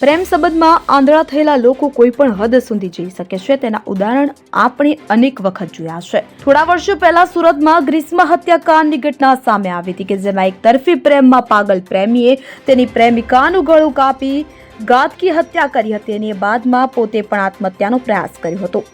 પ્રેમ સંબંધમાં આંધળા થયેલા લોકો કોઈ પણ હદ સુધી જઈ શકે છે તેના ઉદાહરણ આપણે અનેક વખત જોયા છે। થોડા વર્ષો પહેલા સુરતમાં ગ્રીષ્મ હત્યાકાંડની ઘટના સામે આવી હતી કે જેમાં એક તરફી પ્રેમમાં પાગલ પ્રેમીએ તેની પ્રેમિકાનું ગળું કાપી ઘાતકી હત્યા કરી હતી અને બાદમાં પોતે પણ આત્મહત્યાનો પ્રયાસ કર્યો હતો।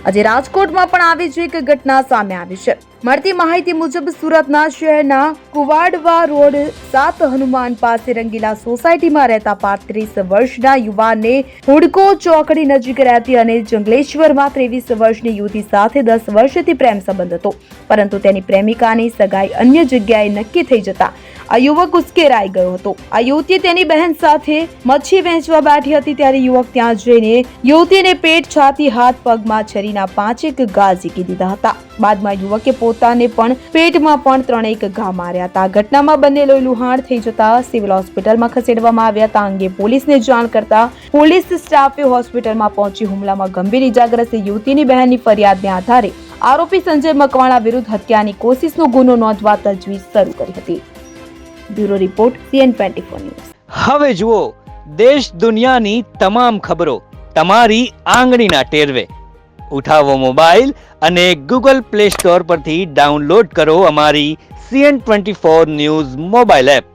આજે રાજકોટમાં પણ આવી જ એક ઘટના સામે આવી છે। મળતી માહિતી મુજબ સુરતના શહેરના કુવાડવા રોડ 7 હનુમાન પાસે રંગીલા સોસાયટીમાં રહેતા 35 વર્ષના યુવાનને હુડકો ચોકડી નજીક રહેતી અને જંગલેશ્વરમાં 23 વર્ષની યુવતી સાથે 10 વર્ષથી પ્રેમ સંબંધ હતો, પરંતુ તેની પ્રેમિકાની સગાઈ અન્ય જગ્યાએ નક્કી થઈ જતા આ યુવક ઉશ્કેરાઈ ગયો હતો। આ યુવતી તેની બહેન સાથે મચ્છી વેચવા બેઠી હતી ત્યારે યુવક ત્યાં જઈને યુવતીને પેટ, છાતી, હાથ, પગમાં છરીના 5 ઘા ઝીકી દીધા હતા। બાદમાં યુવકે પોતાને પણ પેટમાં પણ 3 ઘા માર્યા હતા। આ ઘટનામાં બંને લોહીલુહાણ થઈ જતા સિવિલ હોસ્પિટલમાં ખસેડવામાં આવ્યા હતા। અંગે પોલીસને જાણ કરતા પોલીસ સ્ટાફે હોસ્પિટલમાં પહોંચી હુમલામાં ગંભીર ઇજાગ્રસ્ત યુવતીની બહેનની ફરિયાદને આધારે આરોપી સંજય મકવાણા વિરુદ્ધ હત્યાની કોશિશનો ગુનો નોંધવા તજવીજ શરૂ કરી હતી। Bureau report CN24 news. હવે જુઓ દેશ દુનિયાની તમામ ખબરો તમારી આંગળીના ટેરવે। ઉઠાવો મોબાઈલ અને Google Play Store પરથી ડાઉનલોડ કરો અમારી CN24 ન્યૂઝ મોબાઈલ એપ।